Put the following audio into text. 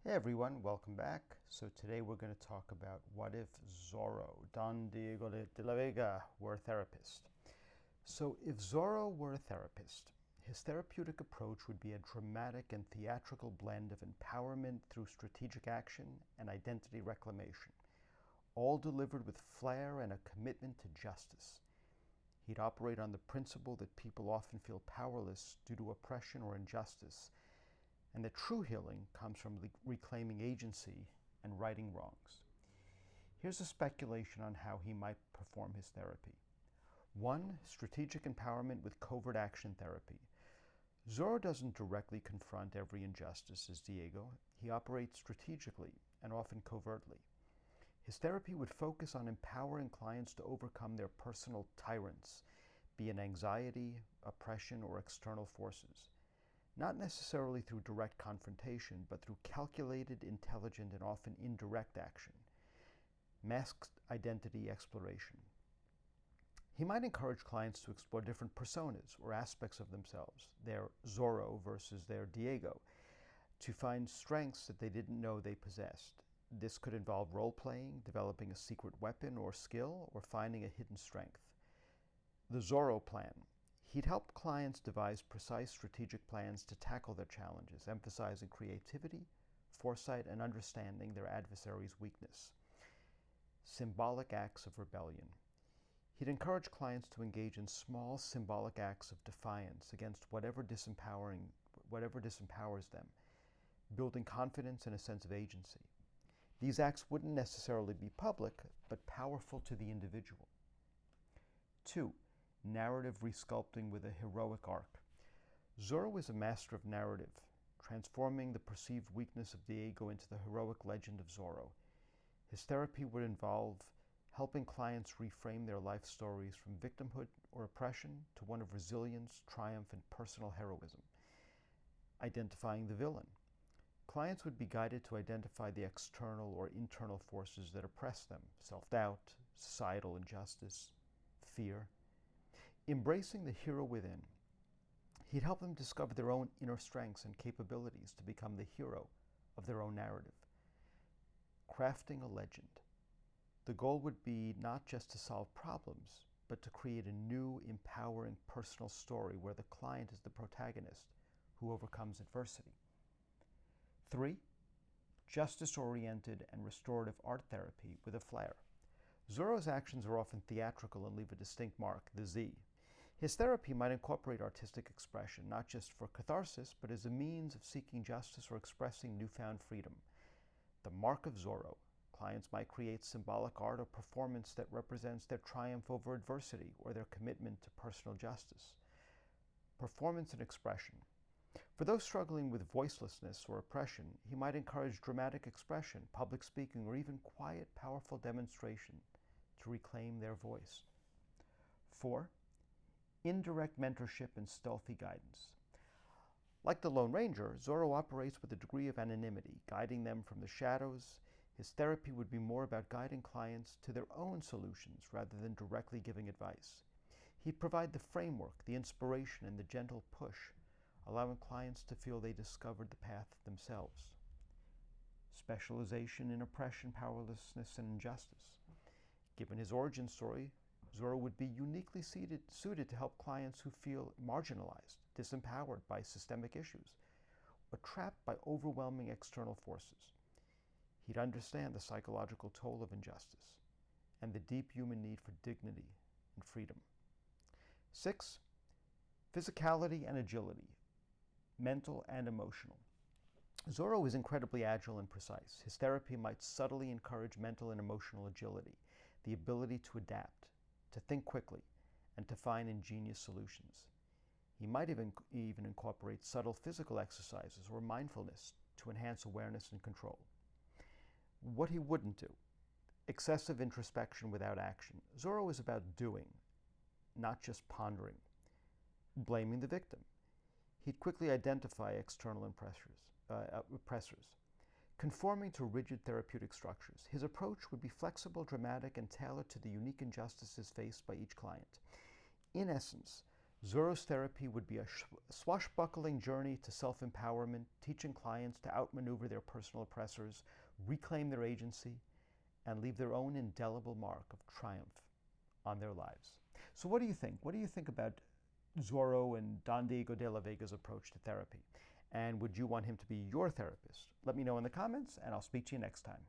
Hey everyone, welcome back. So today we're going to talk about what if Zorro, Don Diego De La Vega, were a therapist. So if Zorro were a therapist, his therapeutic approach would be a dramatic and theatrical blend of empowerment through strategic action and identity reclamation, all delivered with flair and a commitment to justice. He'd operate on the principle that people often feel powerless due to oppression or injustice, and that true healing comes from reclaiming agency and righting wrongs. Here's a speculation on how he might perform his therapy. 1. Strategic empowerment with covert action therapy. Zorro doesn't directly confront every injustice as Diego. He operates strategically and often covertly. His therapy would focus on empowering clients to overcome their personal tyrants, be it anxiety, oppression, or external forces. Not necessarily through direct confrontation, but through calculated, intelligent, and often indirect action. Masked identity exploration. He might encourage clients to explore different personas or aspects of themselves, their Zorro versus their Diego, to find strengths that they didn't know they possessed. This could involve role-playing, developing a secret weapon or skill, or finding a hidden strength. The Zorro plan. He'd help clients devise precise strategic plans to tackle their challenges, emphasizing creativity, foresight, and understanding their adversary's weakness. Symbolic acts of rebellion. He'd encourage clients to engage in small symbolic acts of defiance against whatever disempowers them, building confidence and a sense of agency. These acts wouldn't necessarily be public, but powerful to the individual. 2. Narrative resculpting with a heroic arc. Zorro is a master of narrative, transforming the perceived weakness of Diego into the heroic legend of Zorro. His therapy would involve helping clients reframe their life stories from victimhood or oppression to one of resilience, triumph, and personal heroism. Identifying the villain. Clients would be guided to identify the external or internal forces that oppress them: self-doubt, societal injustice, fear. Embracing the hero within. He'd help them discover their own inner strengths and capabilities to become the hero of their own narrative. Crafting a legend. The goal would be not just to solve problems, but to create a new, empowering personal story where the client is the protagonist who overcomes adversity. 3. Justice-oriented and restorative art therapy with a flair. Zorro's actions are often theatrical and leave a distinct mark, the Z. His therapy might incorporate artistic expression, not just for catharsis, but as a means of seeking justice or expressing newfound freedom. The mark of Zorro. Clients might create symbolic art or performance that represents their triumph over adversity or their commitment to personal justice. Performance and expression. For those struggling with voicelessness or oppression, he might encourage dramatic expression, public speaking, or even quiet, powerful demonstration to reclaim their voice. 4. Indirect mentorship and stealthy guidance. Like the Lone Ranger, Zorro operates with a degree of anonymity, guiding them from the shadows. His therapy would be more about guiding clients to their own solutions rather than directly giving advice. He'd provide the framework, the inspiration, and the gentle push, allowing clients to feel they discovered the path themselves. Specialization in oppression, powerlessness, and injustice. Given his origin story, Zorro would be uniquely suited to help clients who feel marginalized, disempowered by systemic issues, or trapped by overwhelming external forces. He'd understand the psychological toll of injustice and the deep human need for dignity and freedom. 6. Physicality and agility, mental and emotional. Zorro is incredibly agile and precise. His therapy might subtly encourage mental and emotional agility, the ability to adapt, to think quickly, and to find ingenious solutions. He might even incorporate subtle physical exercises or mindfulness to enhance awareness and control. What he wouldn't do: excessive introspection without action. Zorro is about doing, not just pondering. Blaming the victim. He'd quickly identify external oppressors. Conforming to rigid therapeutic structures. His approach would be flexible, dramatic, and tailored to the unique injustices faced by each client. In essence, Zorro's therapy would be a swashbuckling journey to self-empowerment, teaching clients to outmaneuver their personal oppressors, reclaim their agency, and leave their own indelible mark of triumph on their lives. So what do you think? What do you think about Zorro and Don Diego De La Vega's approach to therapy? And would you want him to be your therapist? Let me know in the comments, and I'll speak to you next time.